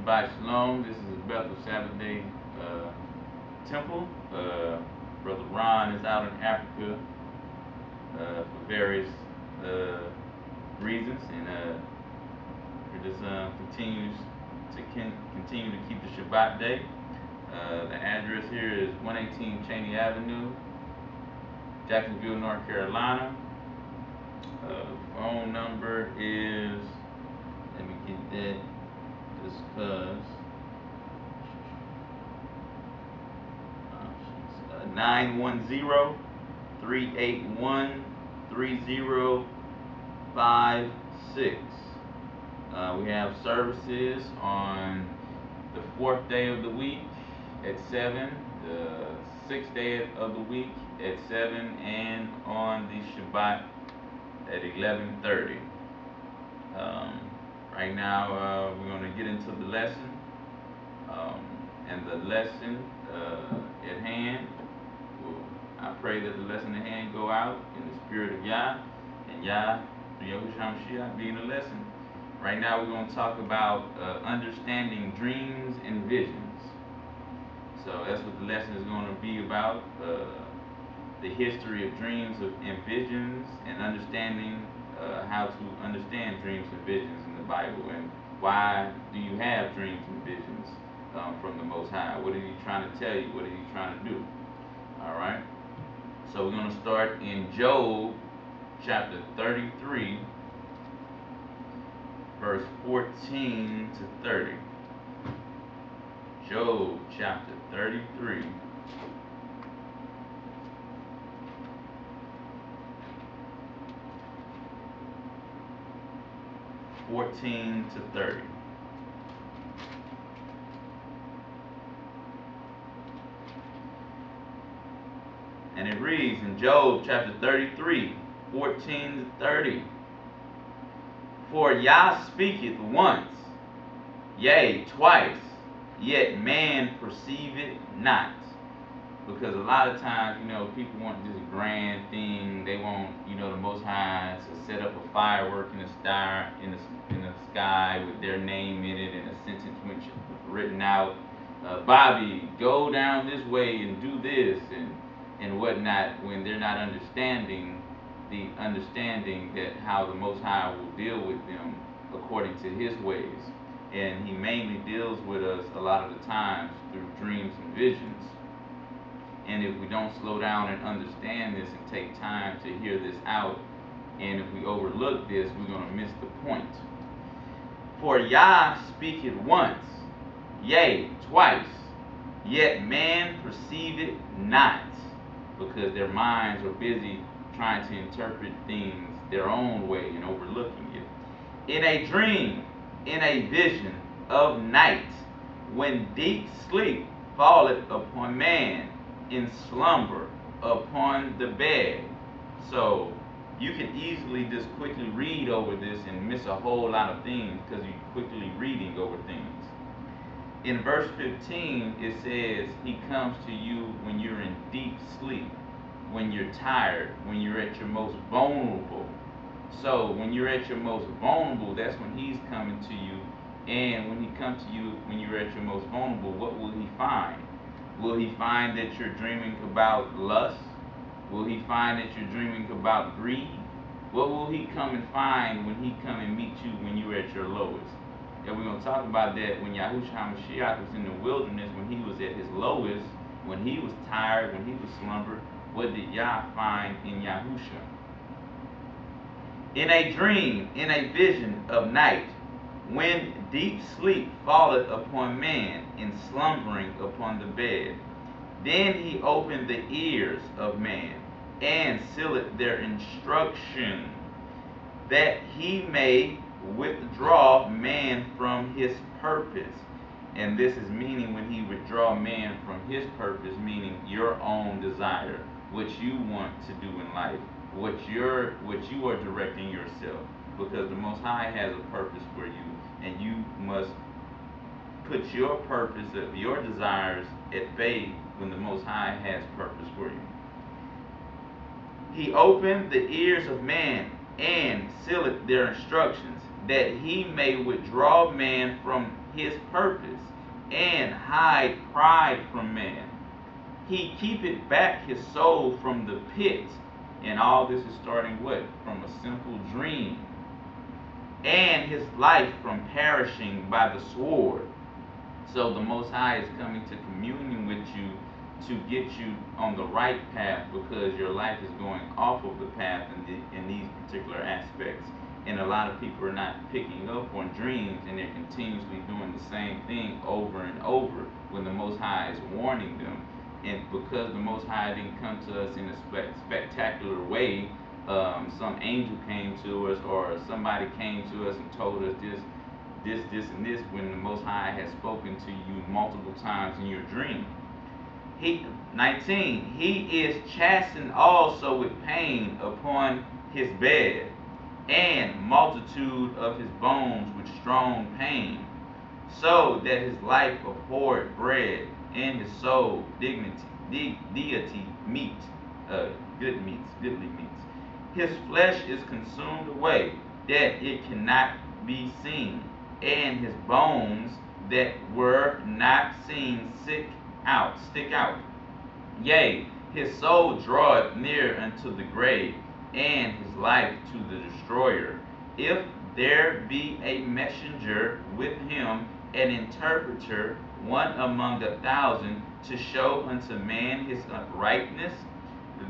Shabbat Shalom. This is Bethel Sabbath Day Temple. Brother Ron is out in Africa for various reasons, and he just continues to continue to keep the Shabbat day. The address here is 118 Cheney Avenue, Jacksonville, North Carolina. Phone number is, let me get that just because, 910-381-3056. We have services on the 4th day of the week at 7, the 6th day of the week at 7, and on the Shabbat at 11:30. Right now, we're going to get into the lesson, and the lesson at hand. I pray that the lesson at hand go out in the spirit of Yah, and Yah, through Yahushua HaMashiach, being the lesson. Right now, we're going to talk about understanding dreams and visions. So that's what the lesson is going to be about. The history of dreams and visions, and understanding how to understand dreams and visions in the Bible, and why do you have dreams and visions from the Most High? What is He trying to tell you? What is He trying to do? All right. So we're going to start in Job chapter 33, verse 14 to 30. Job chapter 33. 14 to 30. And it reads in Job chapter 33, 14 to 30. For Yah speaketh once, yea, twice, yet man perceiveth not. Because a lot of times, people want this grand thing. They want, the Most High to set up a firework in the sky, with their name in it, and a sentence written out. Bobby, go down this way and do this and whatnot, when they're not understanding that how the Most High will deal with them according to His ways. And He mainly deals with us a lot of the times through dreams and visions. And if we don't slow down and understand this and take time to hear this out, and if we overlook this, we're going to miss the point. For Yah speaketh once, yea, twice, yet man perceiveth not, because their minds are busy trying to interpret things their own way and overlooking it. In a dream, in a vision of night, when deep sleep falleth upon man, in slumber upon the bed. So you can easily just quickly read over this and miss a whole lot of things because you're quickly reading over things. In verse 15, it says, He comes to you when you're in deep sleep, when you're tired, when you're at your most vulnerable. So when you're at your most vulnerable, that's when He's coming to you. And when He comes to you when you're at your most vulnerable, what will He find? Will He find that you're dreaming about lust? Will He find that you're dreaming about greed? What will He come and find when He come and meet you when you're at your lowest? And we're going to talk about that when Yahushua HaMashiach was in the wilderness, when He was at His lowest, when He was tired, when He was slumbered. What did Yah find in Yahushua? In a dream, in a vision of night, when deep sleep falleth upon man, in slumbering upon the bed, then He opened the ears of man, and sealed their instruction, that He may withdraw man from his purpose. And this is meaning when He withdraw man from his purpose, meaning your own desire, what you want to do in life, what you are directing yourself. Because the Most High has a purpose for you, and you must put your purpose of your desires at bay when the Most High has purpose for you. He opened the ears of man and sealed their instructions, that He may withdraw man from his purpose, and hide pride from man. He keepeth back his soul from the pit. And all this is starting what? From a simple dream. And his life from perishing by the sword. So the Most High is coming to communion with you to get you on the right path, because your life is going off of the path in these particular aspects. And a lot of people are not picking up on dreams, and they're continuously doing the same thing over and over when the Most High is warning them. And because the Most High didn't come to us in a spectacular way, some angel came to us, or somebody came to us and told us this, and this, when the Most High has spoken to you multiple times in your dream. 19, he is chastened also with pain upon his bed, and multitude of his bones with strong pain, so that his life abhorred bread, and his soul deity meat, goodly meats. His flesh is consumed away, that it cannot be seen, and his bones that were not seen stick out. Yea, his soul draweth near unto the grave, and his life to the destroyer. If there be a messenger with him, an interpreter, one among 1,000, to show unto man his uprightness,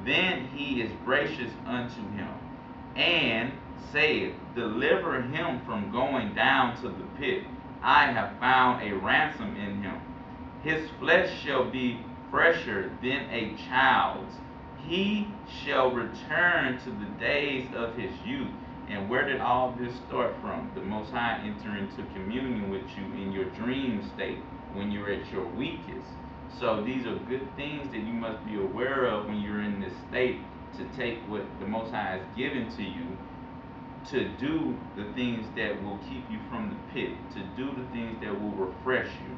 then he is gracious unto him, and saith, deliver him from going down to the pit. I have found a ransom in him. His flesh shall be fresher than a child's. He shall return to the days of his youth. And where did all this start from? The Most High entering into communion with you in your dream state, when you're at your weakest. So these are good things that you must be aware of when you're in this state, to take what the Most High has given to you, to do the things that will keep you from the pit, to do the things that will refresh you.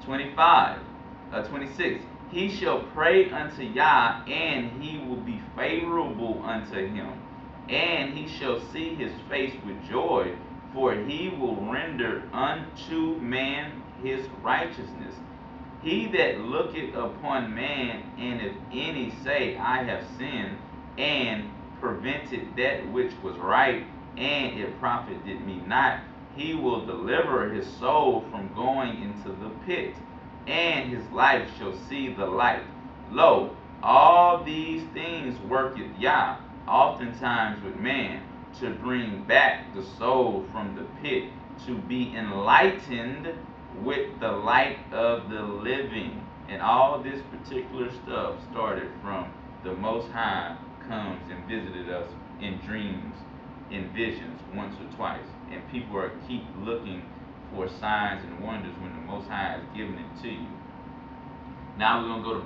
26. He shall pray unto Yah, and he will be favorable unto him, and he shall see his face with joy, for he will render unto man his righteousness. He that looketh upon man, and if any say, I have sinned, and prevented that which was right, and it profited me not, he will deliver his soul from going into the pit, and his life shall see the light. Lo, all these things worketh Yah, oftentimes with man, to bring back the soul from the pit, to be enlightened with the light of the living. And all this particular stuff started from the Most High comes and visited us in dreams, in visions, once or twice. And people are keep looking for signs and wonders when the Most High has given it to you. Now we're going to go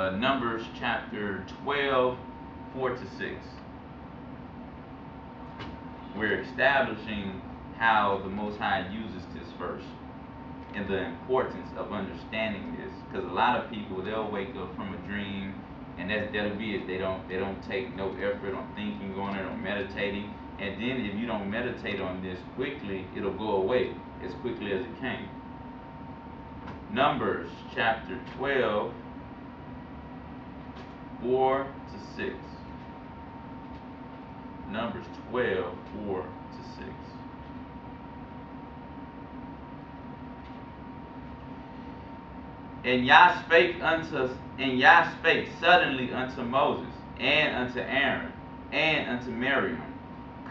to Numbers chapter 12, 4-6. We're establishing how the Most High uses this verse, and the importance of understanding this, because a lot of people, they'll wake up from a dream, and that'll be it. They don't take no effort on thinking on it or meditating, and then if you don't meditate on this quickly, it'll go away as quickly as it came. Numbers chapter 12, 4-6. Numbers 12, 4-6. And Yah spake suddenly unto Moses, and unto Aaron, and unto Miriam,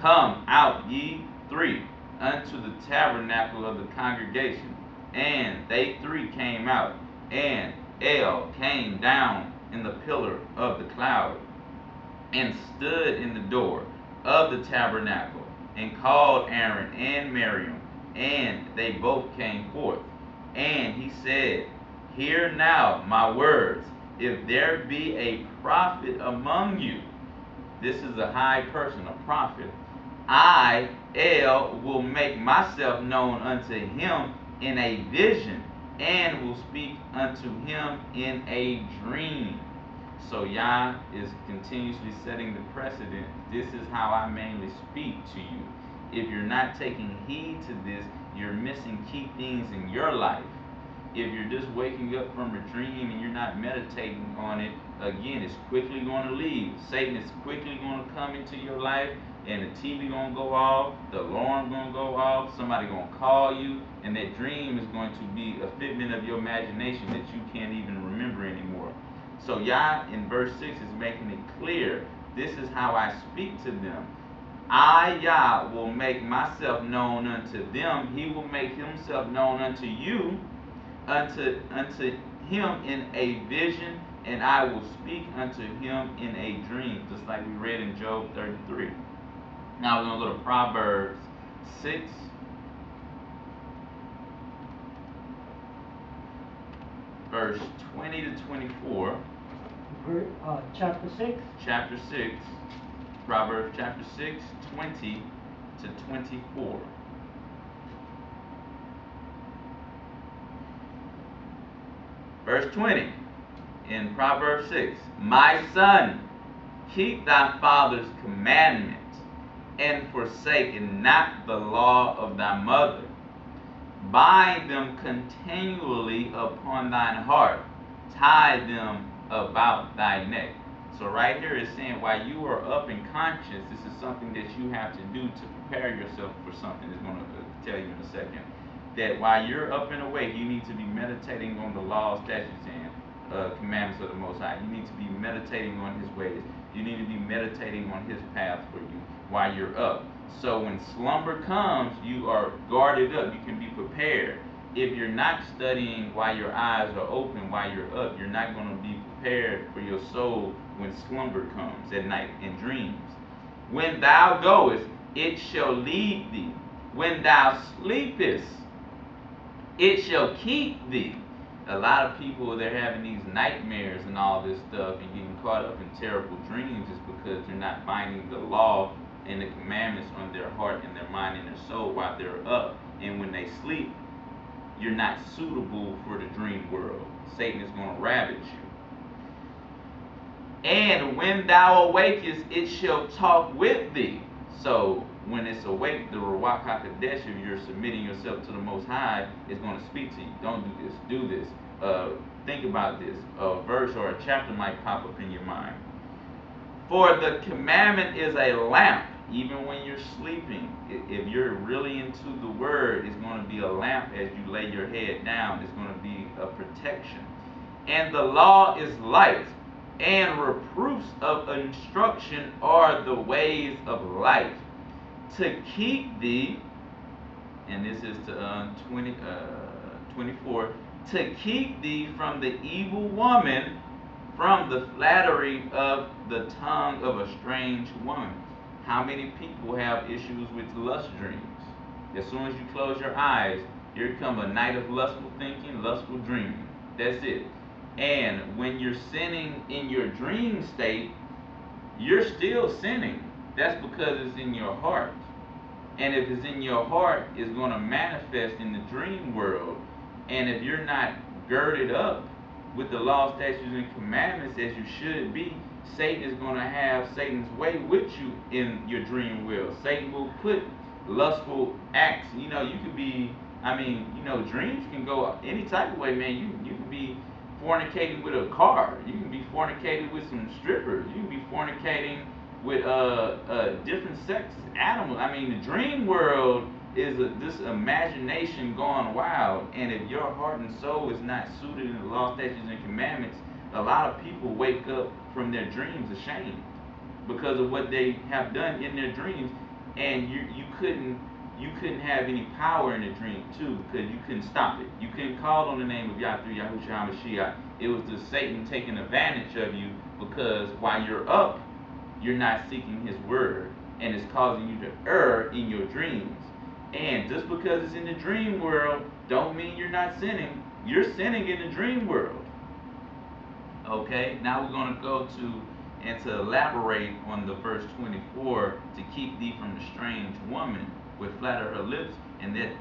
come out ye three unto the tabernacle of the congregation. And they three came out, and El came down in the pillar of the cloud, and stood in the door of the tabernacle, and called Aaron and Miriam, and they both came forth. And he said, hear now my words. If there be a prophet among you, this is a high person, a prophet, I, El, will make myself known unto him in a vision, and will speak unto him in a dream. So Yah is continuously setting the precedent. This is how I mainly speak to you. If you're not taking heed to this, you're missing key things in your life. If you're just waking up from a dream and you're not meditating on it, again, it's quickly going to leave. Satan is quickly going to come into your life, and the TV going to go off, the alarm going to go off, somebody going to call you, and that dream is going to be a figment of your imagination that you can't even remember anymore. So Yah in verse 6 is making it clear, this is how I speak to them. I, Yah, will make myself known unto them. He will make himself known unto you, unto him in a vision, and I will speak unto him in a dream, just like we read in Job 33. Now we're going to go to Proverbs 6, verse 20 to 24. Chapter 6. Chapter 6, Proverbs chapter 6, 20 to 24. Verse 20 in Proverbs 6. My son, keep thy father's commandment, and forsake not the law of thy mother. Bind them continually upon thine heart, tie them about thy neck. So right here is saying, while you are up in conscience, this is something that you have to do to prepare yourself for something. It's going to tell you in a second. That while you're up and awake, you need to be meditating on the laws, statutes, and commandments of the Most High. You need to be meditating on His ways. You need to be meditating on His path for you while you're up. So when slumber comes, you are guarded up. You can be prepared. If you're not studying while your eyes are open, while you're up, you're not going to be prepared for your soul when slumber comes at night in dreams. When thou goest, it shall lead thee. When thou sleepest, it shall keep thee. A lot of people, they're having these nightmares and all this stuff and getting caught up in terrible dreams is because they're not binding the law and the commandments on their heart and their mind and their soul while they're up. And when they sleep, you're not suitable for the dream world. Satan is going to ravage you. And when thou awakest, it shall talk with thee. So when it's awake, the Ruach HaKodesh, if you're submitting yourself to the Most High, is going to speak to you. Don't do this. Do this. Think about this. A verse or a chapter might pop up in your mind. For the commandment is a lamp, even when you're sleeping. If you're really into the word, it's going to be a lamp as you lay your head down. It's going to be a protection. And the law is light, and reproofs of instruction are the ways of life. To keep thee, and this is to 24, to keep thee from the evil woman, from the flattery of the tongue of a strange woman. How many people have issues with lust dreams? As soon as you close your eyes, here come a night of lustful thinking, lustful dreaming. That's it. And when you're sinning in your dream state, you're still sinning. That's because it's in your heart. And if it's in your heart, it's going to manifest in the dream world. And if you're not girded up with the law, statutes, and commandments as you should be, Satan is going to have Satan's way with you in your dream world. Satan will put lustful acts. You know, you could be, dreams can go any type of way, man. You can be fornicating with a car. You can be fornicating with some strippers. You can be fornicating with different sex animals. The dream world is this imagination gone wild. And if your heart and soul is not suited in the law, statutes, and commandments, a lot of people wake up from their dreams ashamed because of what they have done in their dreams. And you couldn't have any power in the dream too, because you couldn't stop it. You couldn't call on the name of Yah through Yahushua HaMashiach. It was the Satan taking advantage of you, because while you're up, you're not seeking his word, and it's causing you to err in your dreams. And just because it's in the dream world don't mean you're not sinning. You're sinning in the dream world. Okay, now we're going to go to and to elaborate on the verse 24, to keep thee from the strange woman with flatter her lips, and that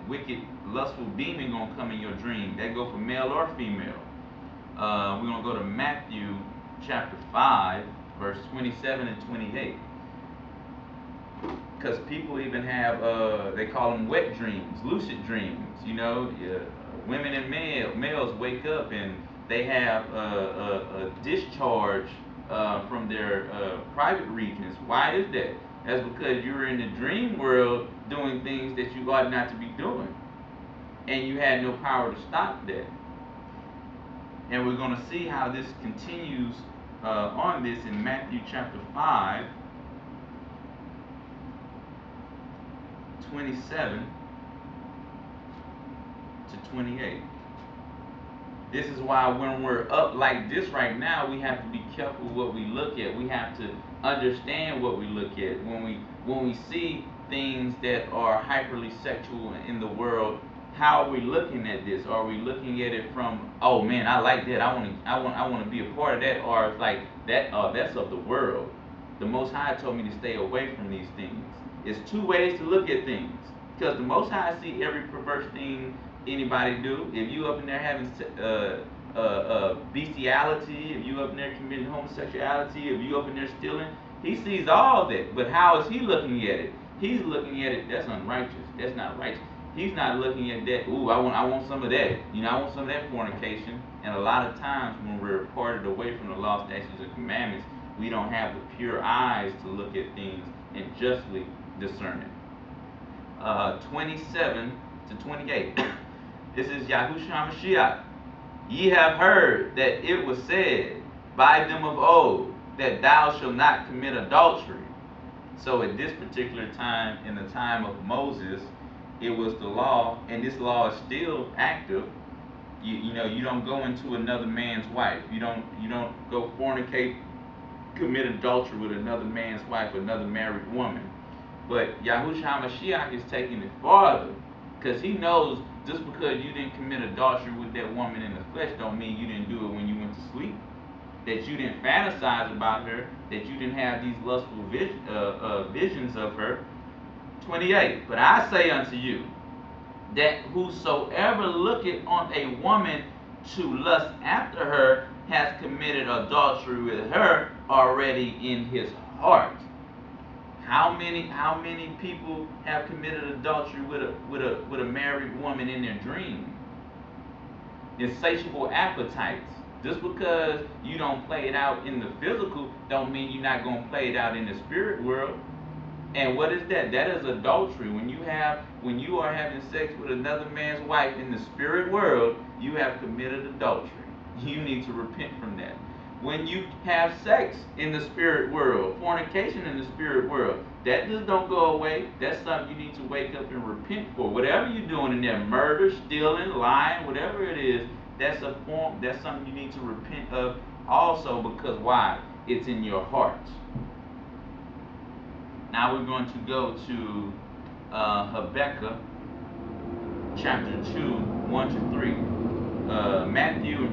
wicked lustful demon gonna come in your dream. That go for male or female. We're gonna go to Matthew chapter 5, verse 27 and 28. Because people even have, they call them wet dreams, lucid dreams. You know, women and males wake up and they have a discharge from their private regions. Why is that? That's because you're in the dream world doing things that you ought not to be doing, and you had no power to stop that. And we're going to see how this continues on this in Matthew chapter 5, 27 to 28. This is why when we're up like this right now, we have to be careful what we look at. We have to understand what we look at. When we see things that are hyperly sexual in the world, how are we looking at this? Are we looking at it from, oh man, I like that. I want to be a part of that, or it's like that, that's of the world. The Most High told me to stay away from these things. It's two ways to look at things, because the Most High see every perverse thing anybody do. If you up in there having bestiality, if you up in there committing homosexuality, if you up in there stealing, he sees all that. But how is he looking at it? He's looking at it, that's unrighteous. That's not righteous. He's not looking at that, ooh, I want some of that. You know, I want some of that fornication. And a lot of times when we're parted away from the law, statutes, and commandments, we don't have the pure eyes to look at things and justly discern it. 27 to 28. This is Yahushua Mashiach. Ye have heard that it was said by them of old that thou shalt not commit adultery. So at this particular time, in the time of Moses, it was the law, and this law is still active. You know, you don't go into another man's wife. You don't go fornicate, commit adultery with another man's wife, another married woman. But Yahushua Mashiach is taking it farther, because he knows just because you didn't commit adultery with that woman in the flesh don't mean you didn't do it when you went to sleep. That you didn't fantasize about her, that you didn't have these lustful visions of her. 28. But I say unto you, that whosoever looketh on a woman to lust after her has committed adultery with her already in his heart. How many people have committed adultery with a married woman in their dream? Insatiable appetites. Just because you don't play it out in the physical don't mean you're not going to play it out in the spirit world. And what is that? That is adultery. When you are having sex with another man's wife in the spirit world, you have committed adultery. You need to repent from that. When you have sex in the spirit world, fornication in the spirit world, that just don't go away. That's something you need to wake up and repent for. Whatever you're doing in there, murder, stealing, lying, whatever it is, that's something you need to repent of also, because why? It's in your heart. Now we're going to go to Habakkuk chapter 2, 1 to 3. Matthew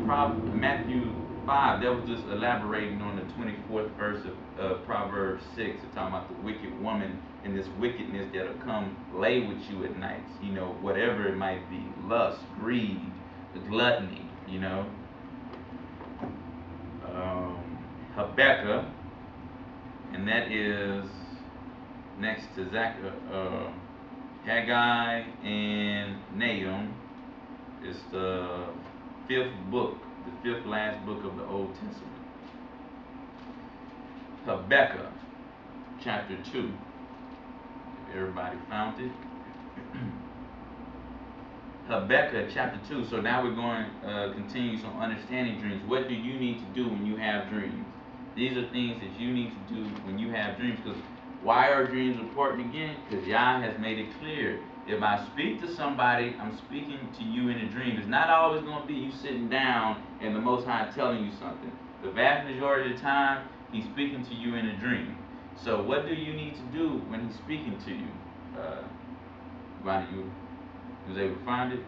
5, that was just elaborating on the 24th verse of Proverbs 6. It's talking about the wicked woman and this wickedness that'll come lay with you at night. You know, whatever it might be. Lust, greed, gluttony, you know. Habakkuk, and that is next to Haggai and Nahum. It's the fifth book, the fifth last book of the Old Testament. Habakkuk chapter 2. If everybody found it. Habakkuk chapter 2. So now we're going to continue some understanding dreams. What do you need to do when you have dreams? These are things that you need to do when you have dreams. Because why are dreams important again? Because Yah has made it clear. If I speak to somebody, I'm speaking to you in a dream. It's not always going to be you sitting down and the Most High telling you something. The vast majority of the time, He's speaking to you in a dream. So what do you need to do when He's speaking to you? Ronnie, you was able to find it?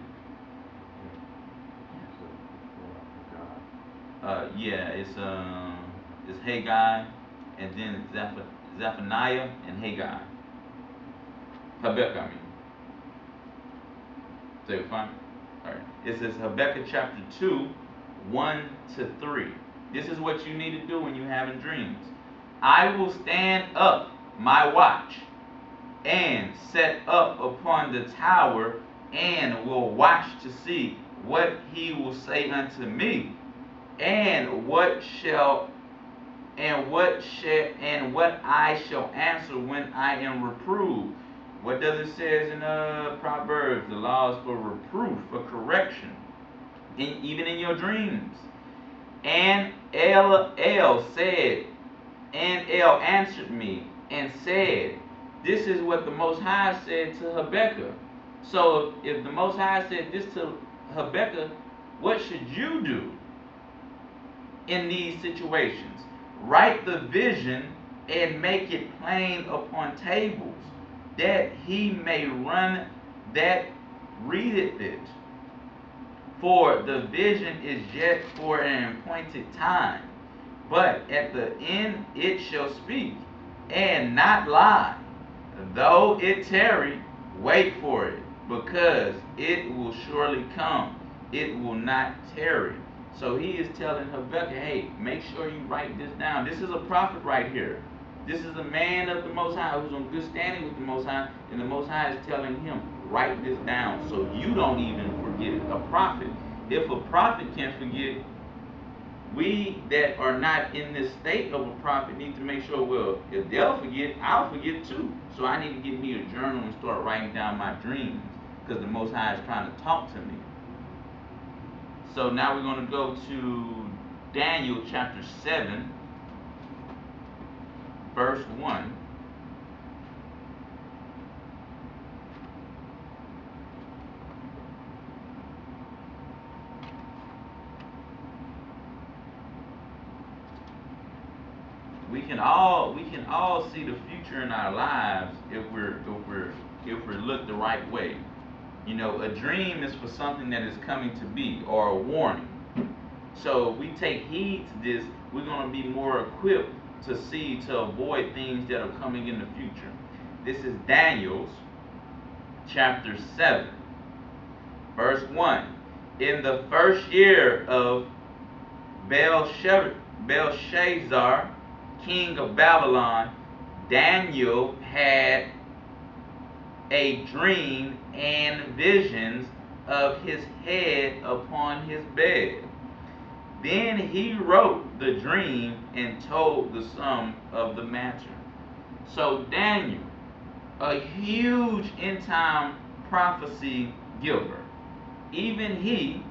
Yeah, it's Haggai, and then Zephaniah and Haggai. Habakkuk, I mean. So you find it? Alright. It says Habakkuk chapter 2, 1 to 3. This is what you need to do when you're having dreams. I will stand up my watch and set up upon the tower, and will watch to see what he will say unto me, and what I shall answer when I am reproved. What does it say in Proverbs? The law is for reproof, for correction, even in your dreams. And El answered me and said, this is what the Most High said to Habakkuk. So if the Most High said this to Habakkuk, what should you do in these situations? Write the vision and make it plain upon tables, that he may run that readeth it. For the vision is yet for an appointed time, but at the end it shall speak, and not lie. Though it tarry, wait for it, because it will surely come. It will not tarry. So he is telling Habakkuk, hey, make sure you write this down. This is a prophet right here. This is a man of the Most High who's on good standing with the Most High, and the Most High is telling him, write this down so you don't even forget it. A prophet. If a prophet can forget, we that are not in this state of a prophet need to make sure, well, if they'll forget, I'll forget too. So I need to get me a journal and start writing down my dreams, because the Most High is trying to talk to me. So now we're going to go to Daniel chapter 7, verse 1. We can all see the future in our lives if we look the right way. You know, a dream is for something that is coming to be, or a warning. So if we take heed to this, we're going to be more equipped to see, to avoid things that are coming in the future. This is Daniel's chapter 7, verse 1. In the first year of Belshazzar, king of Babylon, Daniel had a dream and visions of his head upon his bed. Then he wrote the dream and told the sum of the matter. So Daniel, a huge end-time prophecy giver, even he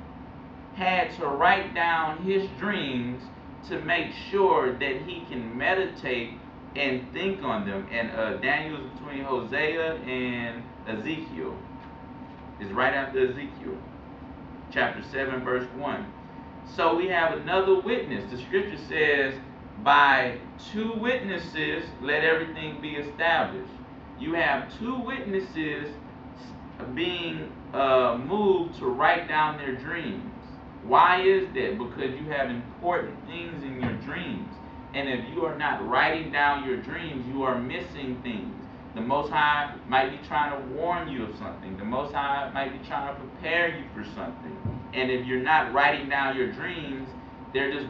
had to write down his dreams to make sure that he can meditate and think on them. And Daniel's between Hosea and Ezekiel. It's right after Ezekiel, chapter 7, verse 1. So we have another witness. The scripture says, by two witnesses let everything be established. You have two witnesses being moved to write down their dreams. Why is that? Because you have important things in your dreams. And if you are not writing down your dreams, you are missing things. The Most High might be trying to warn you of something. The Most High might be trying to prepare you for something. And if you're not writing down your dreams, they're just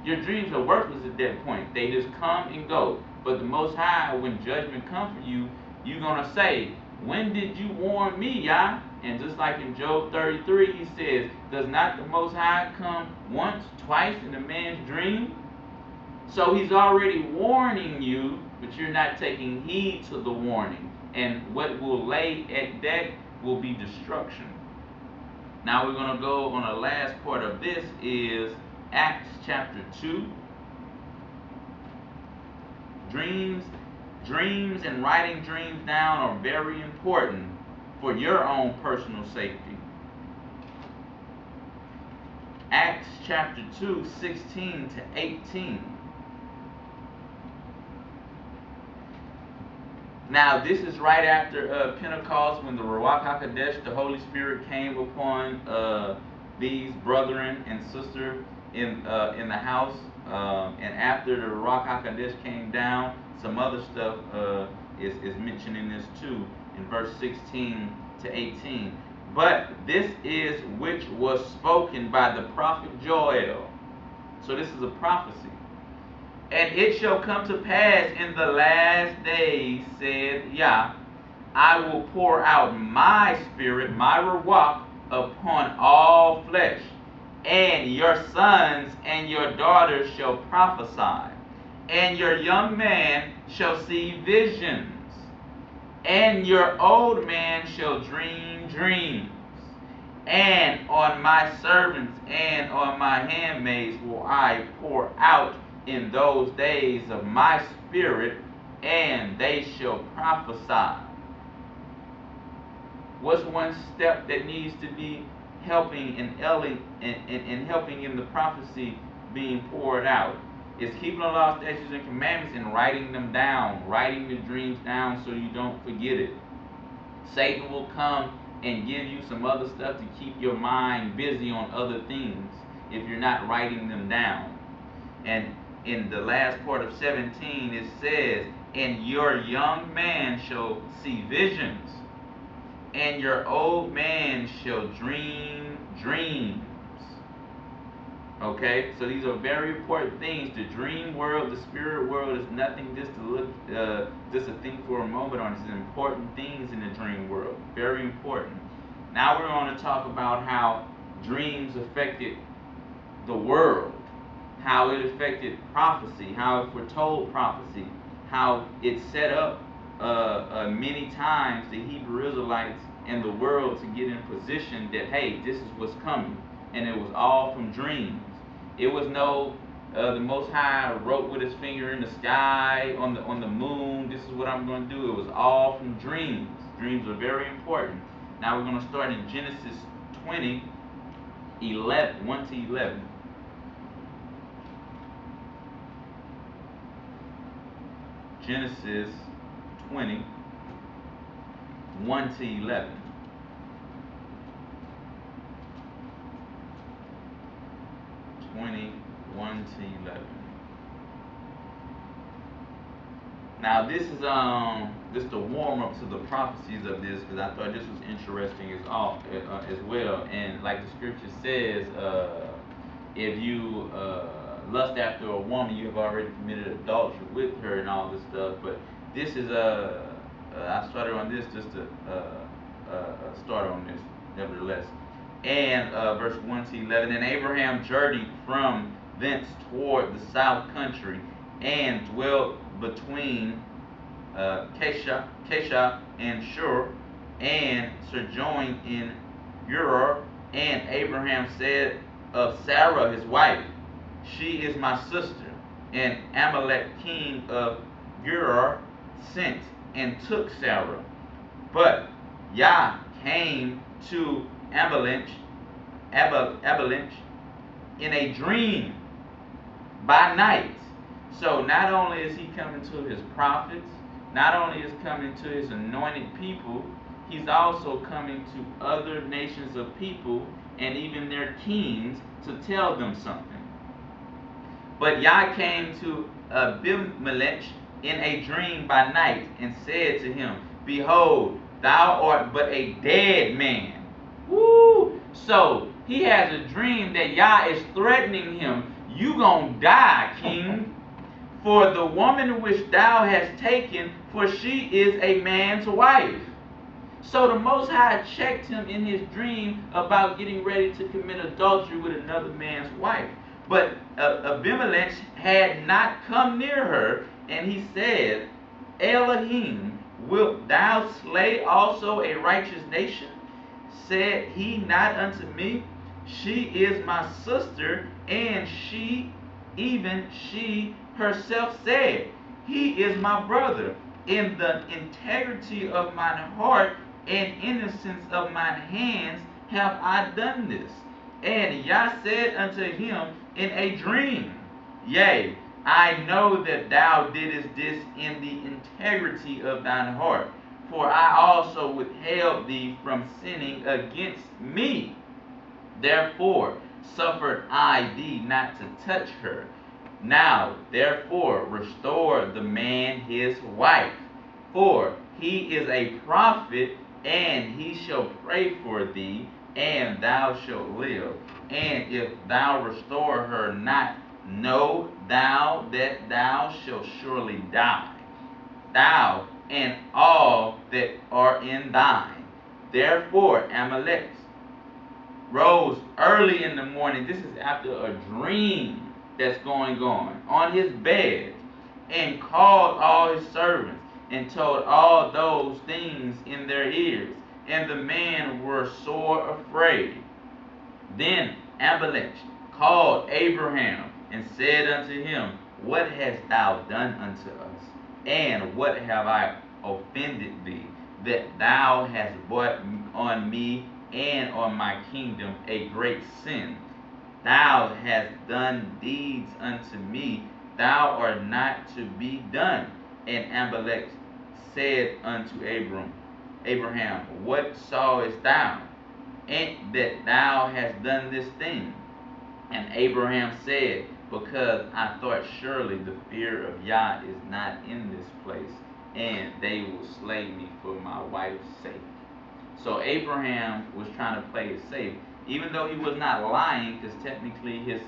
your dreams are worthless at that point. They just come and go. But the Most High, when judgment comes for you, you're going to say, when did you warn me, Yah? And just like in Job 33, he says, does not the Most High come once, twice in a man's dream? So he's already warning you, but you're not taking heed to the warning. And what will lay at that will be destruction. Now we're going to go on the last part of this is Acts chapter 2. Dreams and writing dreams down are very important for your own personal safety. Acts chapter 2, 16 to 18. Now this is right after Pentecost, when the Ruach HaKodesh, the Holy Spirit, came upon these brethren and sisters in the house. And after the Ruach HaKodesh came down, some other stuff is mentioned in this too, in verse 16 to 18. But this is which was spoken by the prophet Joel. So this is a prophecy. And it shall come to pass in the last days, said Yah, I will pour out my spirit, my ruach, upon all flesh. And your sons and your daughters shall prophesy, and your young man shall see visions, and your old man shall dream dreams. And on my servants and on my handmaids will I pour out in those days of my spirit, and they shall prophesy. What's one step that needs to be helping and helping in the prophecy being poured out? Is keeping the law, statutes, and commandments and writing them down, writing the dreams down so you don't forget it. Satan will come and give you some other stuff to keep your mind busy on other things if you're not writing them down. And in the last part of 17 it says, and your young man shall see visions, and your old man shall dream dreams. Okay, so these are very important things. The dream world, the spirit world is nothing just to look, just to think for a moment on. It's important things in the dream world, very important. Now we're going to talk about how dreams affected the world, how it affected prophecy, how it foretold prophecy, how it set up many times the Hebrew Israelites and the world to get in position that, hey, this is what's coming. And it was all from dreams. It was no, the Most High wrote with his finger in the sky, on the moon, this is what I'm going to do. It was all from dreams. Dreams are very important. Now we're going to start in Genesis 20, 11, 1 to 11. Genesis 20, 1 to 11. to 11. Now this is just a warm up to the prophecies of this, because I thought this was interesting as well. And like the scripture says, if you lust after a woman, you have already committed adultery with her and all this stuff. But this is I started on this just to start on this, nevertheless. And verse 1 to 11, and Abraham journeyed from thence toward the south country, and dwelt between Kesha and Shur, and sojourned in Gerar. And Abraham said of Sarah his wife, she is my sister. And Amalek king of Gerar sent and took Sarah. But Yah came to Amalek in a dream by night. So not only is he coming to his prophets, not only is coming to his anointed people, he's also coming to other nations of people and even their kings to tell them something. But Yah came to Abimelech in a dream by night and said to him, behold, thou art but a dead man. Woo! So he has a dream that Yah is threatening him. You gonna die, king. For the woman which thou hast taken, for she is a man's wife. So the Most High checked him in his dream about getting ready to commit adultery with another man's wife. But Abimelech had not come near her, and he said, Elohim, wilt thou slay also a righteous nation? Said he not unto me, she is my sister, and she herself said, he is my brother. In the integrity of mine heart and innocence of mine hands have I done this. And Yah said unto him in a dream, yea, I know that thou didst this in the integrity of thine heart, for I also withheld thee from sinning against me. Therefore suffered I thee not to touch her. Now therefore restore the man his wife, for he is a prophet, and he shall pray for thee, and thou shalt live. And if thou restore her not, know thou that thou shalt surely die. Thou and all that are in thine. Therefore Amalek rose early in the morning. This is after a dream that's going on his bed, and called all his servants, and told all those things in their ears. And the men were sore afraid. Then Amalek called Abraham, and said unto him, What hast thou done unto us? And what have I offended thee, that thou hast brought on me and on my kingdom a great sin? Thou hast done deeds unto me, thou art not to be done. And Amalek said unto Abraham, What sawest thou, and that thou hast done this thing? And Abraham said, Because I thought surely the fear of Yah is not in this place, and they will slay me for my wife's sake. So Abraham was trying to play it safe, even though he was not lying, because technically his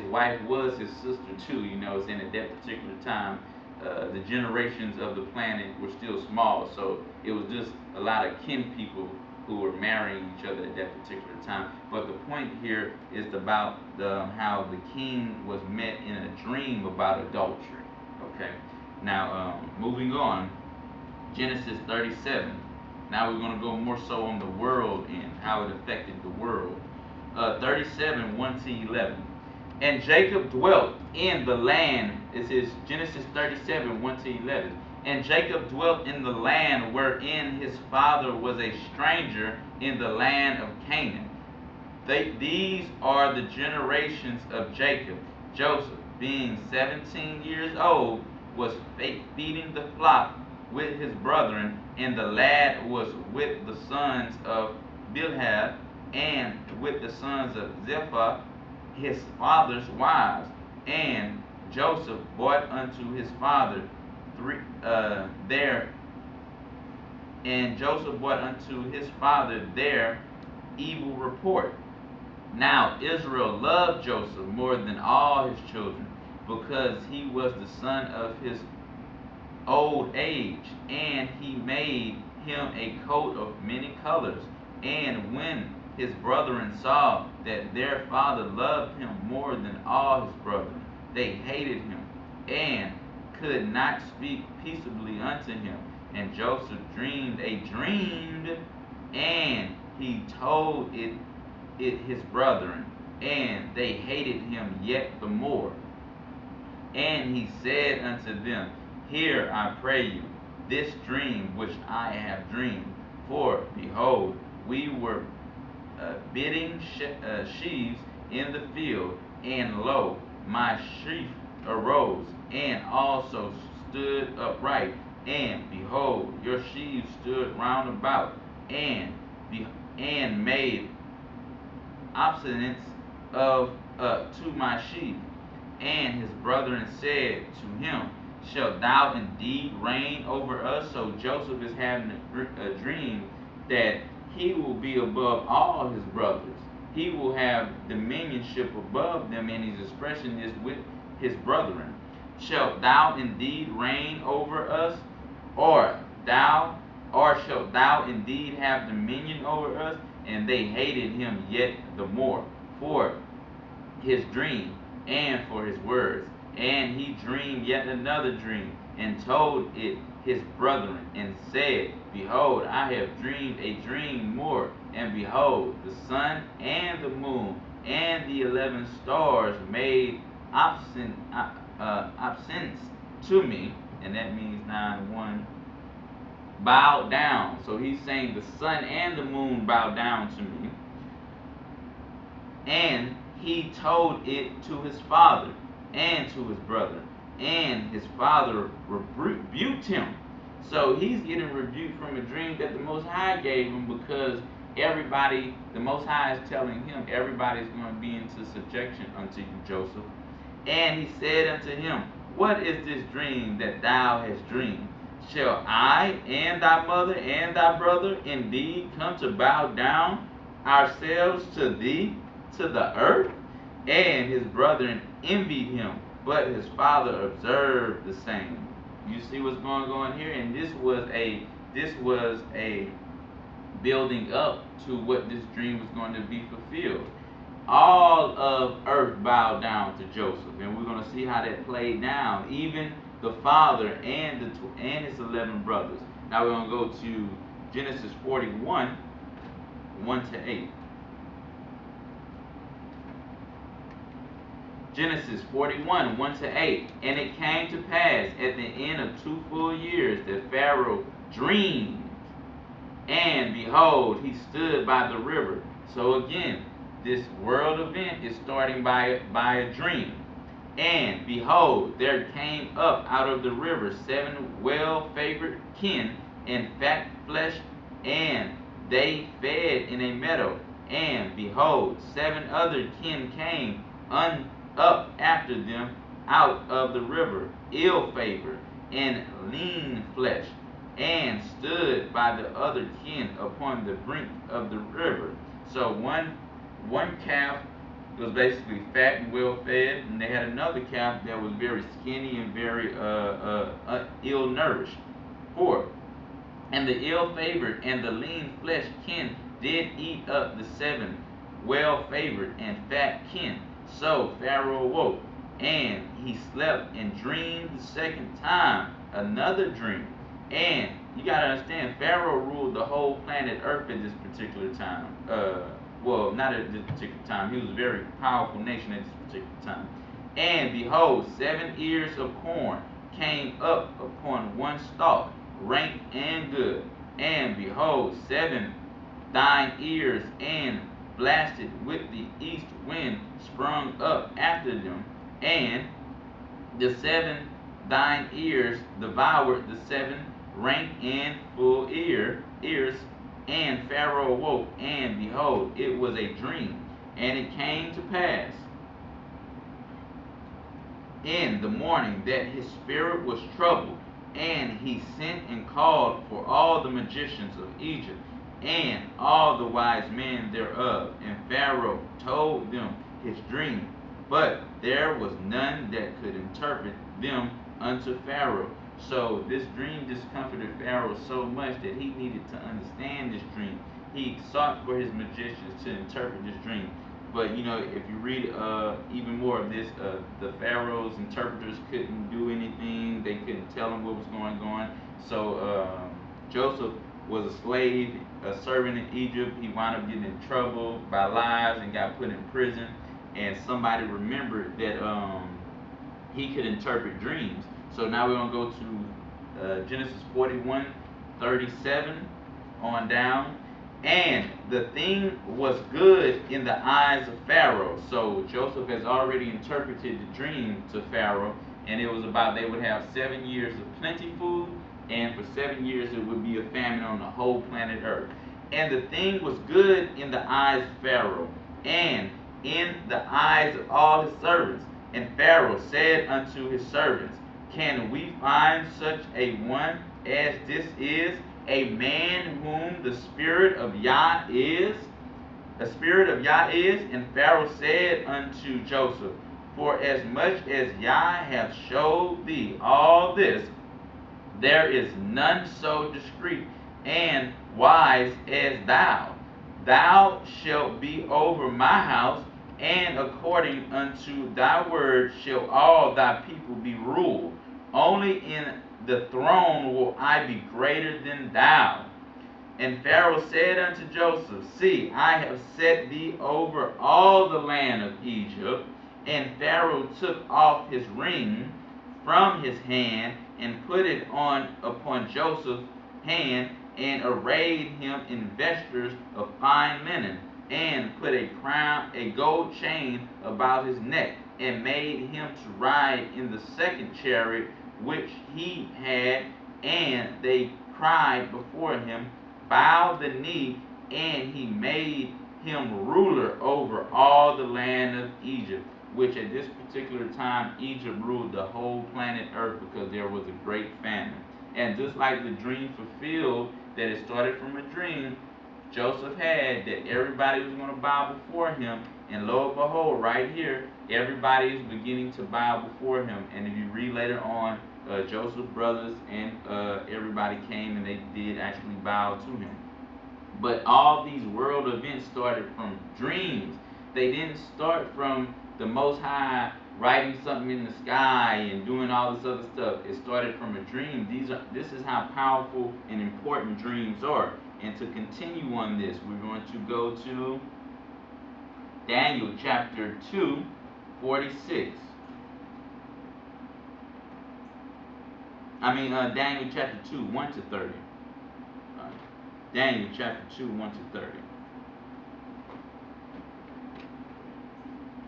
wife was his sister too. You know, it's in at that particular time. The generations of the planet were still small, so it was just a lot of kin people who were marrying each other at that particular time. But the point here is about how the king was met in a dream about adultery. Okay, now moving on, Genesis 37. Now we're going to go more so on the world and how it affected the world. 37, 1 to 11. And Jacob dwelt in the land. This is Genesis 37, 1 to 11. And Jacob dwelt in the land wherein his father was a stranger, in the land of Canaan. These are the generations of Jacob. Joseph, being 17 years old, was feeding the flock with his brethren, and the lad was with the sons of Bilhah, and with the sons of Zeph, his father's wives. And Joseph brought unto his father there evil report. Now Israel loved Joseph more than all his children, because he was the son of his old age, and he made him a coat of many colors. And when his brethren saw that their father loved him more than all his brethren, they hated him, and could not speak peaceably unto him. And Joseph dreamed a dream, and he told it his brethren, and they hated him yet the more. And he said unto them, Hear, I pray you, this dream which I have dreamed. For, behold, we were bidding sheaves in the field, and lo, my sheaf arose, and also stood upright, and behold, your sheaves stood round about, and made obstinance to my sheaf. And his brethren said to him, Shalt thou indeed reign over us? So Joseph is having a dream that he will be above all his brothers. He will have dominionship above them, and his expression is with his brethren. Shalt thou indeed reign over us? Or shalt thou indeed have dominion over us? And they hated him yet the more for his dream and for his words. And he dreamed yet another dream, and told it his brethren, and said, Behold, I have dreamed a dream more, and behold, the sun and the moon and the 11 stars made obstinence to me. And that means 9-1, bowed down. So he's saying the sun and the moon bowed down to me. And he told it to his father and to his brother, and his father rebuked him. So he's getting rebuked from a dream that the Most High gave him, because the Most High is telling him, everybody's going to be into subjection unto you, Joseph. And he said unto him, What is this dream that thou hast dreamed? Shall I and thy mother and thy brother indeed come to bow down ourselves to thee, to the earth? And his brethren envied him, but his father observed the same. You see what's going on here? And this was a building up to what this dream was going to be fulfilled. All of earth bowed down to Joseph, and we're going to see how that played down. Even the father and his 11 brothers. Now we're going to go to Genesis 41, 1 to 8. Genesis 41, 1 to 8. And it came to pass at the end of 2 full years that Pharaoh dreamed, and behold, he stood by the river. So again, this world event is starting by a dream. And behold, there came up out of the river 7 well-favored kin and fat flesh, and they fed in a meadow. And behold, 7 other kin came up after them out of the river, ill-favored and lean flesh, and stood by the other kin upon the brink of the river. So one calf was basically fat and well fed, and they had another calf that was very skinny and very ill nourished. 4. And the ill favored and the lean flesh kin did eat up the 7 well favored and fat kin. So Pharaoh awoke, and he slept and dreamed the second time another dream. And you gotta understand, Pharaoh ruled the whole planet Earth at this particular time. Well, not at this particular time. He was a very powerful nation at this particular time. And behold, 7 ears of corn came up upon one stalk, rank and good. And behold, 7 thine ears and blasted with the east wind sprung up after them, and the 7 thine ears devoured the 7 rank and full ears. And Pharaoh awoke, and behold, it was a dream. And it came to pass in the morning that his spirit was troubled, and he sent and called for all the magicians of Egypt and all the wise men thereof. And Pharaoh told them his dream, but there was none that could interpret them unto Pharaoh. So this dream discomforted Pharaoh so much that he needed to understand this dream. He sought for his magicians to interpret this dream. But you know, if you read even more of this, the Pharaoh's interpreters couldn't do anything. They couldn't tell him what was going on. So Joseph was a slave, a servant in Egypt. He wound up getting in trouble by lies and got put in prison. And somebody remembered that he could interpret dreams. So now we're going to go to Genesis 41, 37 on down. And the thing was good in the eyes of Pharaoh. So Joseph has already interpreted the dream to Pharaoh. And it was about they would have 7 years of plenty food. And for 7 years it would be a famine on the whole planet Earth. And the thing was good in the eyes of Pharaoh, and in the eyes of all his servants. And Pharaoh said unto his servants, can we find such a one as this is, a man whom the Spirit of Yah is? The Spirit of Yah is. And Pharaoh said unto Joseph, for as much as Yah hath showed thee all this, there is none so discreet and wise as thou. Thou shalt be over my house, and according unto thy word shall all thy people be ruled. Only in the throne will I be greater than thou. And Pharaoh said unto Joseph, see, I have set thee over all the land of Egypt. And Pharaoh took off his ring from his hand, and put it on upon Joseph's hand, and arrayed him in vestures of fine linen, and put a crown, a gold chain about his neck, and made him to ride in the second chariot which he had. And they cried before him, bowed the knee, and he made him ruler over all the land of Egypt, which at this particular time Egypt ruled the whole planet Earth, because there was a great famine. And just like the dream fulfilled, that it started from a dream Joseph had, that everybody was going to bow before him, and lo and behold, right here everybody is beginning to bow before him. And if you read later on, Joseph's brothers and everybody came and they did actually bow to him. But all these world events started from dreams. They didn't start from the Most High writing something in the sky and doing all this other stuff. It started from a dream. This is how powerful and important dreams are. And to continue on this, we're going to go to Daniel chapter 2, 46. Daniel chapter 2, 1 to 30. Daniel chapter 2, 1 to 30.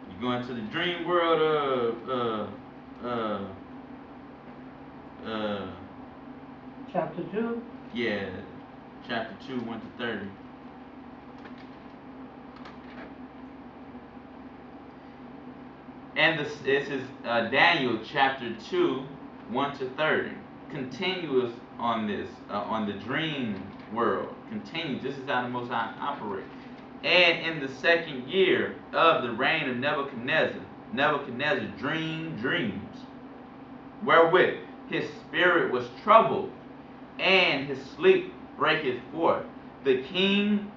You go into the dream world chapter 2? Yeah, chapter 2, 1 to 30. And this is Daniel chapter 2, 1 to 30. Continuous on this, on the dream world. Continues. This is how the Most High operates. And in the second year of the reign of Nebuchadnezzar dreamed dreams, wherewith his spirit was troubled, and his sleep breaketh forth. Then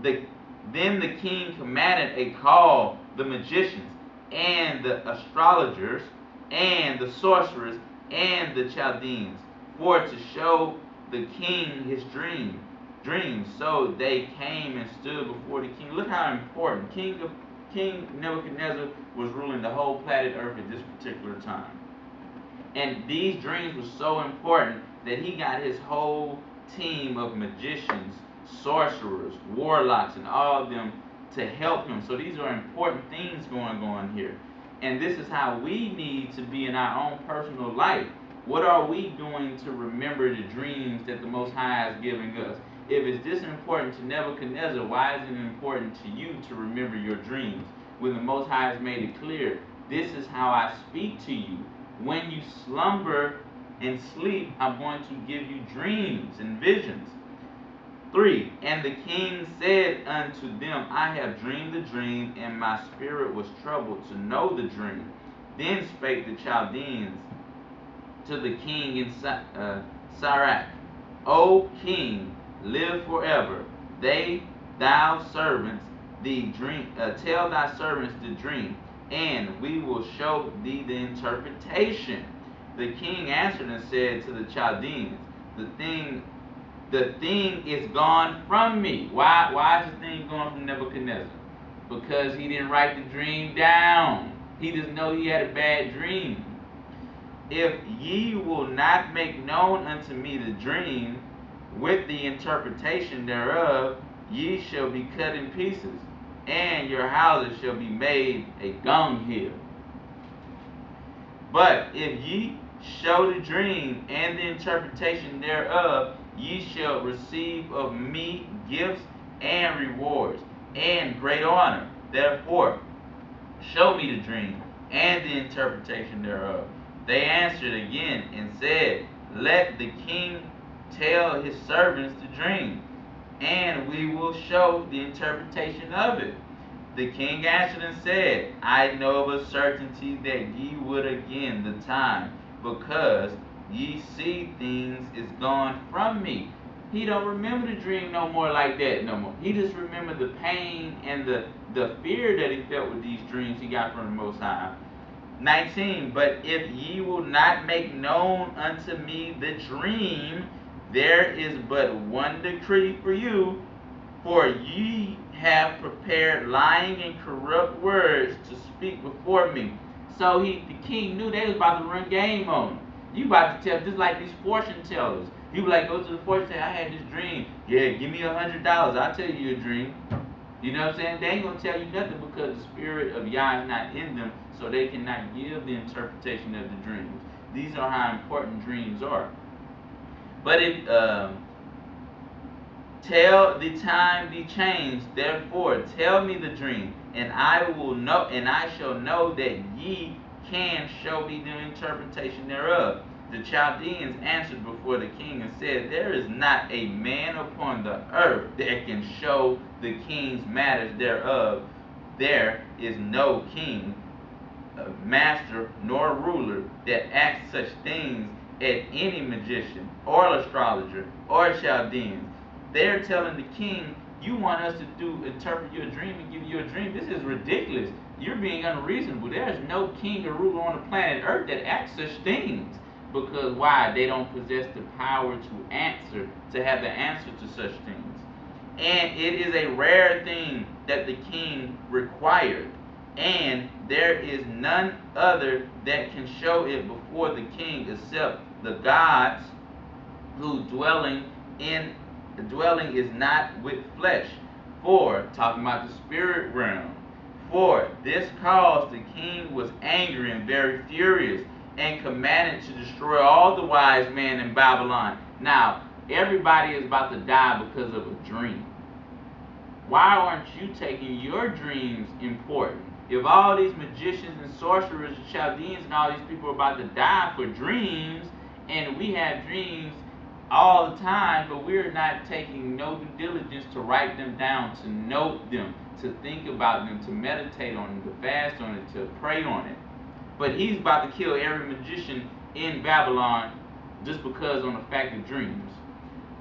the king commanded a call the magicians, and the astrologers, and the sorcerers, and the Chaldeans, for to show the king his dreams. So they came and stood before the king. Look how important. King Nebuchadnezzar was ruling the whole planet Earth at this particular time. And these dreams were so important that he got his whole team of magicians, sorcerers, warlocks, and all of them to help him. So these are important things going on here. And this is how we need to be in our own personal life. What are we doing to remember the dreams that the Most High is giving us? If it's this important to Nebuchadnezzar, why is it important to you to remember your dreams? When the Most High has made it clear, this is how I speak to you. When you slumber and sleep, I'm going to give you dreams and visions. 3. And the king said unto them, I have dreamed a dream, and my spirit was troubled to know the dream. Then spake the Chaldeans to the king in Sarak, O king, live forever. Thy servants the dream. Tell thy servants the dream, and we will show thee the interpretation. The king answered and said to the Chaldeans, the thing is gone from me. Why is the thing gone from Nebuchadnezzar? Because he didn't write the dream down. He doesn't know he had a bad dream. If ye will not make known unto me the dream with the interpretation thereof, ye shall be cut in pieces, and your houses shall be made a dunghill. But if ye show the dream and the interpretation thereof, ye shall receive of me gifts and rewards and great honor. Therefore, show me the dream and the interpretation thereof. They answered again and said, let the king tell his servants the dream, and we will show the interpretation of it. The king answered and said, I know of a certainty that ye would again the time, because ye see things is gone from me. He don't remember the dream no more like that no more. He just remembered the pain and the fear that he felt with these dreams he got from the Most High. 19, but if ye will not make known unto me the dream, there is but one decree for you, for ye have prepared lying and corrupt words to speak before me. So the king knew they was about to run game on him. You about to tell, just like these fortune tellers. You like go to the fortune teller, I had this dream. Yeah, give me $100, I'll tell you a dream. You know what I'm saying? They ain't gonna tell you nothing because the spirit of Yah is not in them, so they cannot give the interpretation of the dreams. These are how important dreams are. But if tell the time be changed, therefore tell me the dream, and I will know, and I shall know that ye can show me the interpretation thereof. The Chaldeans answered before the king and said, there is not a man upon the earth that can show the king's matters thereof. there is no king, master, nor ruler that acts such things at any magician or astrologer or Chaldeans. They're telling the king, you want us to interpret your dream and give you a dream? This is ridiculous. You're being unreasonable. There's no king or ruler on the planet Earth that acts such things. Because why? They don't possess the power to answer, to have the answer to such things. And it is a rare thing that the king required, and there is none other that can show it before the king except the gods, who dwelling is not with flesh. For, talking about the spirit realm, for this cause the king was angry and very furious, and commanded to destroy all the wise men in Babylon. Now, everybody is about to die because of a dream. Why aren't you taking your dreams important? If all these magicians and sorcerers and Chaldeans and all these people are about to die for dreams, and we have dreams all the time, but we're not taking no due diligence to write them down, to note them, to think about them, to meditate on them, to fast on it, to pray on it. But he's about to kill every magician in Babylon just because on the fact of dreams.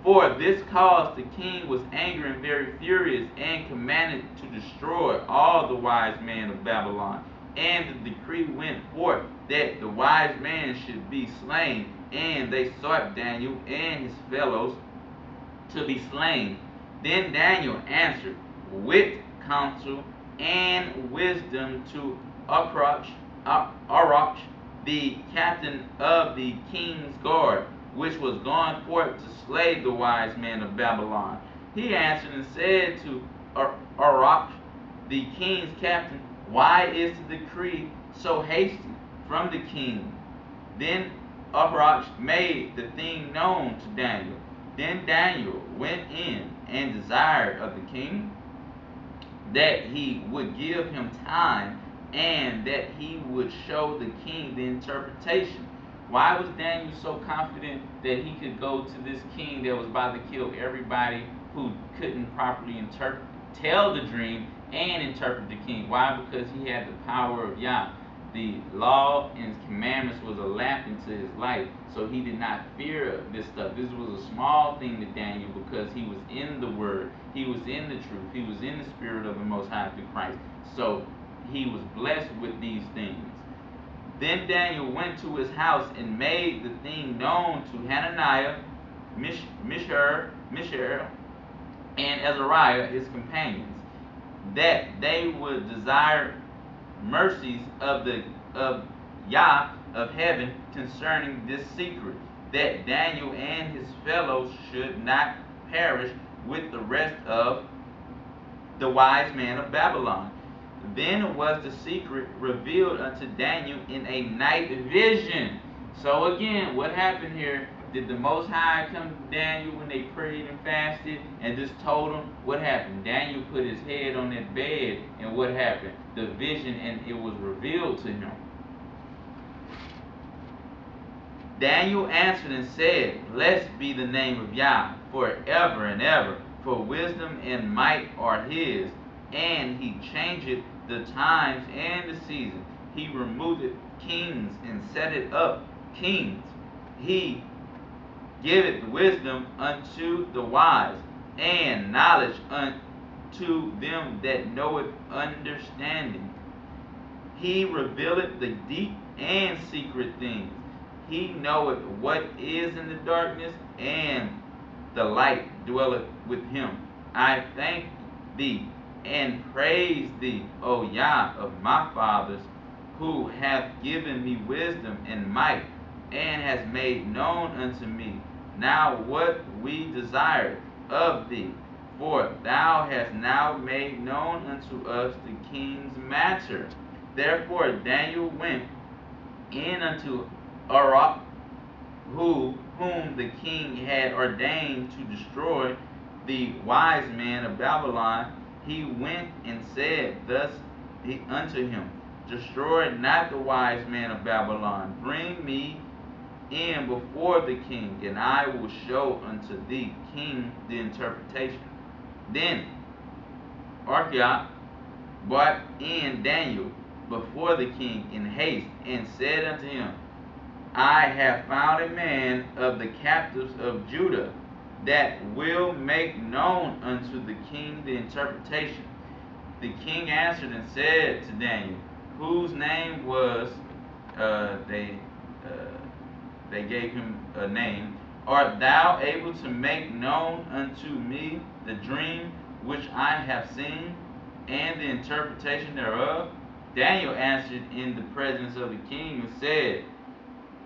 For this cause the king was angry and very furious, and commanded to destroy all the wise men of Babylon. And the decree went forth that the wise man should be slain, and they sought Daniel and his fellows to be slain. Then Daniel answered with counsel and wisdom to Arach, the captain of the king's guard, which was gone forth to slay the wise men of Babylon. He answered and said to Arach, the king's captain, why is the decree so hasty from the king? Then Arach made the thing known to Daniel. Then Daniel went in and desired of the king that he would give him time, and that he would show the king the interpretation. Why was Daniel so confident that he could go to this king that was about to kill everybody who couldn't properly tell the dream and interpret the king? Why? Because he had the power of Yah. The law and commandments was a lamp into his life, so he did not fear this stuff. This was a small thing to Daniel because he was in the Word, he was in the truth, he was in the Spirit of the Most High through Christ. So he was blessed with these things. Then Daniel went to his house and made the thing known to Hananiah, Mishael, and Azariah, his companions, that they would desire mercies of Yah of heaven concerning this secret, that Daniel and his fellows should not perish with the rest of the wise men of Babylon. Then was the secret revealed unto Daniel in a night vision. So again, what happened here? Did the Most High come to Daniel when they prayed and fasted and just told him what happened? Daniel put his head on that bed, and what happened? The vision, and it was revealed to him. Daniel answered and said, blessed be the name of Yah forever and ever, for wisdom and might are his, and he changeth the times and the seasons. He removeth kings and setteth up kings. He giveth wisdom unto the wise, and knowledge unto them that knoweth understanding. He revealeth the deep and secret things. He knoweth what is in the darkness, and the light dwelleth with him. I thank thee and praise thee, O Yah of my fathers, who hath given me wisdom and might, and has made known unto me now what we desired of thee. For thou hast now made known unto us the king's matter. Therefore Daniel went in unto Arach, whom the king had ordained to destroy the wise men of Babylon. He went and said thus unto him, destroy not the wise men of Babylon. Bring me in before the king, and I will show unto thee, king, the interpretation. Then Arach brought in Daniel before the king in haste, and said unto him, I have found a man of the captives of Judah that will make known unto the king the interpretation. The king answered and said to Daniel, whose name was, they gave him a name, art thou able to make known unto me the dream which I have seen, and the interpretation thereof? Daniel answered in the presence of the king and said,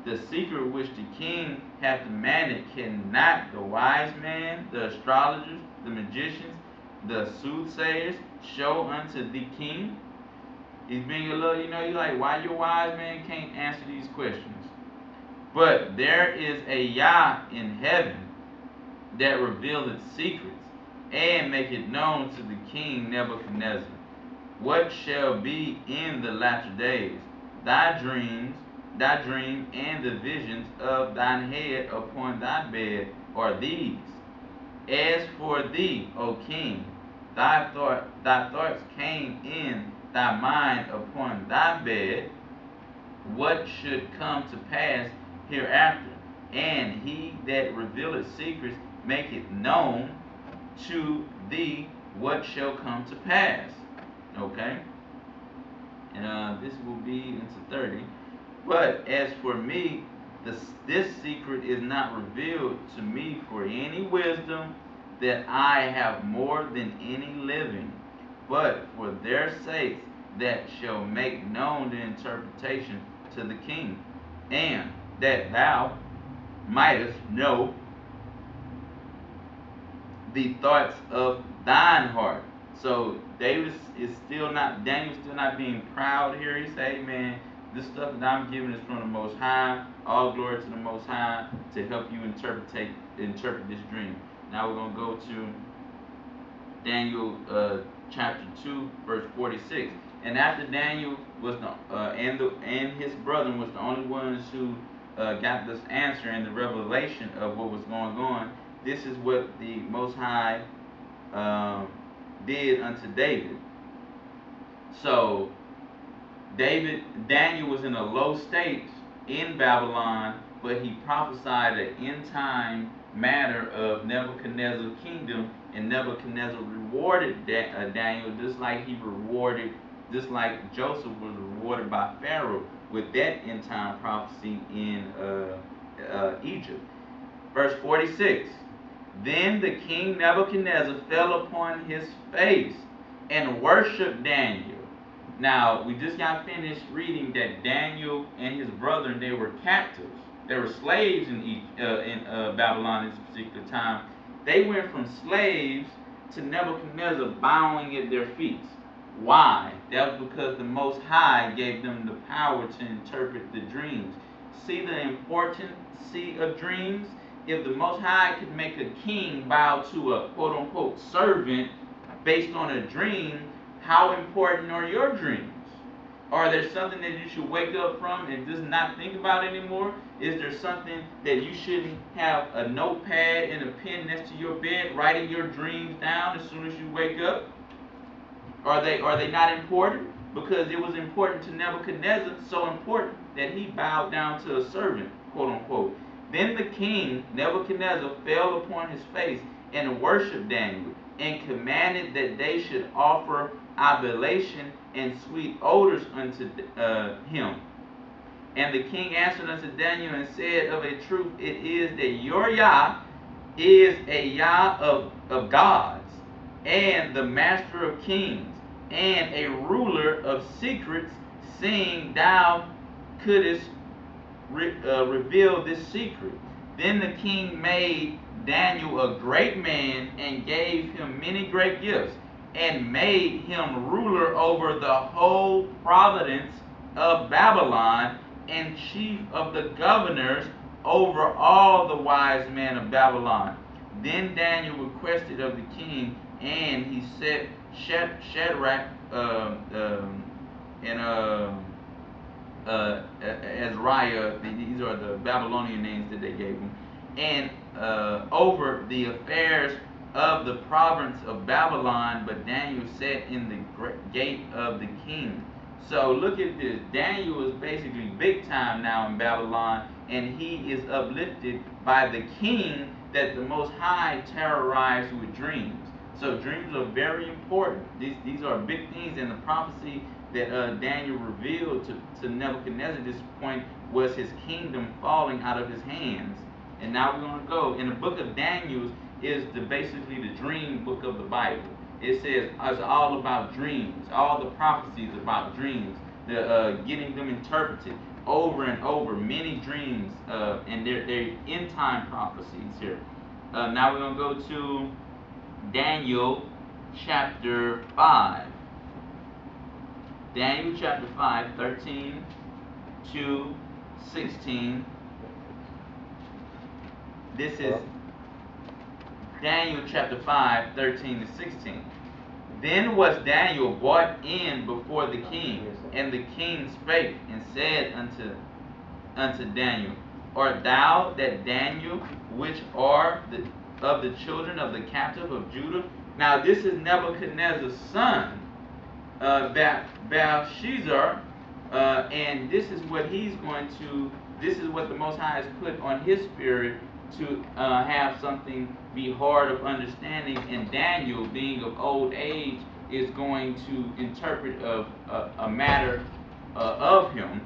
the secret which the king hath demanded cannot the wise man, the astrologers, the magicians, the soothsayers show unto the king? He's being a little, he's like, why your wise man can't answer these questions? But there is a Yah in heaven that revealeth secrets, and make it known to the king Nebuchadnezzar what shall be in the latter days. Thy dream, and the visions of thine head upon thy bed are these. As for thee, O king, thy thoughts came in thy mind upon thy bed, what should come to pass hereafter, and he that revealeth secrets maketh known to thee what shall come to pass. Okay? And this will be into 30. But as for me, this secret is not revealed to me for any wisdom that I have more than any living, but for their sakes that shall make known the interpretation to the king, and that thou mightest know the thoughts of thine heart. So Daniel's still not being proud here. He say, man, this stuff that I'm giving is from the Most High. All glory to the Most High to help you interpret this dream. Now we're gonna go to Daniel chapter 2, verse 46. And after Daniel was and his brethren was the only ones who got this answer and the revelation of what was going on, this is what the Most High did unto David. So Daniel was in a low state in Babylon, but he prophesied an end time matter of Nebuchadnezzar's kingdom, and Nebuchadnezzar rewarded Daniel just like Joseph was rewarded by Pharaoh with that end time prophecy in Egypt. Verse 46. Then the king Nebuchadnezzar fell upon his face and worshipped Daniel. Now, we just got finished reading that Daniel and his brethren, they were captives. They were slaves in Babylon at this particular time. They went from slaves to Nebuchadnezzar bowing at their feet. Why? That was because the Most High gave them the power to interpret the dreams. See the importance of dreams? If the Most High could make a king bow to a quote-unquote servant based on a dream, how important are your dreams? Are there something that you should wake up from and just not think about anymore? Is there something that you shouldn't have a notepad and a pen next to your bed writing your dreams down as soon as you wake up? Are they not important? Because it was important to Nebuchadnezzar, so important that he bowed down to a servant, quote-unquote. Then the king, Nebuchadnezzar, fell upon his face and worshipped Daniel, and commanded that they should offer oblation and sweet odors unto him. And the king answered unto Daniel and said, of a truth it is that your Yah is a Yah of gods, and the master of kings, and a ruler of secrets, seeing thou couldst reveal this secret. Then the king made Daniel a great man, and gave him many great gifts, and made him ruler over the whole province of Babylon, and chief of the governors over all the wise men of Babylon. Then Daniel requested of the king, and he set Shadrach and Azariah, these are the Babylonian names that they gave him, and over the affairs of the province of Babylon, but Daniel sat in the gate of the king. So look at this. Daniel is basically big time now in Babylon, and he is uplifted by the king that the Most High terrorized with dreams. So dreams are very important. These are big things, and the prophecy that Daniel revealed to Nebuchadnezzar at this point was his kingdom falling out of his hands. And now we're going to go in the book of Daniel is basically the dream book of the Bible. It says it's all about dreams, all the prophecies about dreams, getting them interpreted over and over, many dreams, and they're end time prophecies here. Now we're going to go to Daniel chapter 5. Daniel chapter 5, 13 to 16. This is Daniel chapter 5, 13 to 16. Then was Daniel brought in before the king, and the king spake and said unto Daniel, Art thou that Daniel which are of the children of the captive of Judah? Now this is Nebuchadnezzar's son, Belshazzar, and this is what this is what the Most High has put on his spirit to have something be hard of understanding, and Daniel, being of old age, is going to interpret a matter of him.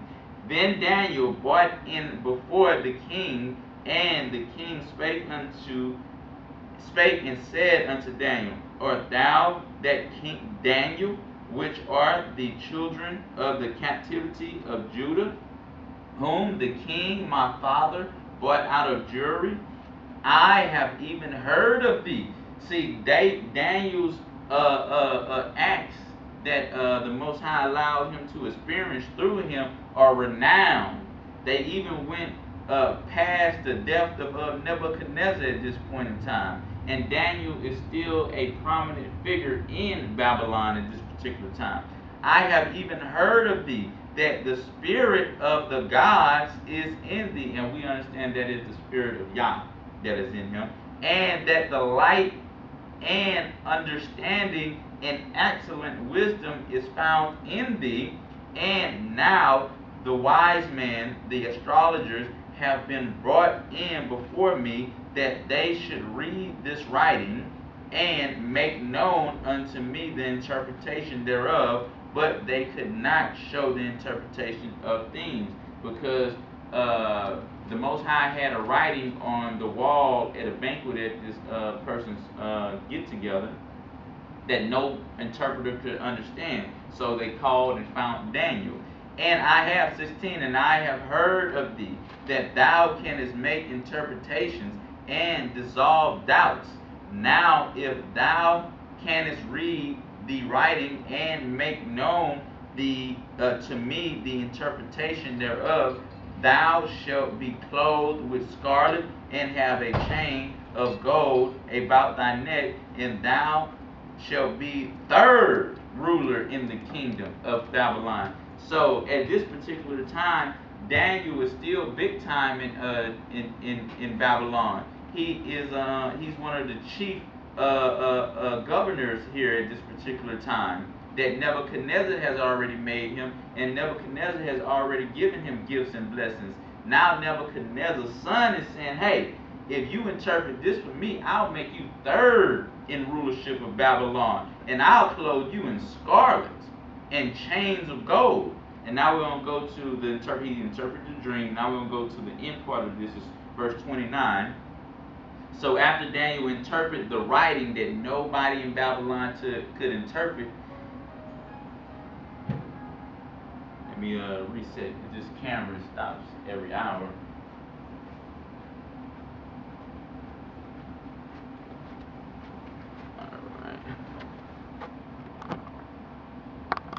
Then Daniel brought in before the king, and the king spake and said unto Daniel, Art thou that King Daniel, which are the children of the captivity of Judah, whom the king my father brought out of Jewry? I have even heard of thee. See, Daniel's acts that the Most High allowed him to experience through him are renowned. They even went past the depth of Nebuchadnezzar at this point in time. And Daniel is still a prominent figure in Babylon at this particular time. I have even heard of thee, that the spirit of the gods is in thee. And we understand that is the spirit of Yah that is in him. And that the light and understanding and excellent wisdom is found in thee. And now the wise men, the astrologers, have been brought in before me, that they should read this writing and make known unto me the interpretation thereof, but they could not show the interpretation of things, because the Most High had a writing on the wall at a banquet at this person's get-together that no interpreter could understand. So they called and found Daniel. And I have 16, and I have heard of thee, that thou canst make interpretations and dissolve doubts. Now if thou canst read the writing and make known to me the interpretation thereof, thou shalt be clothed with scarlet, and have a chain of gold about thy neck, and thou shalt be third ruler in the kingdom of Babylon. So at this particular time, Daniel is still big time in Babylon. He's one of the chief governors here at this particular time, that Nebuchadnezzar has already made him, and Nebuchadnezzar has already given him gifts and blessings. Now Nebuchadnezzar's son is saying, hey, if you interpret this for me, I'll make you third in rulership of Babylon, and I'll clothe you in scarlet and chains of gold. And now we're going to go to he interpreted the dream. Now we're going to go to the end part of this, is verse 29. So after Daniel interpreted the writing that nobody in Babylon could interpret, let me reset. This camera stops every hour.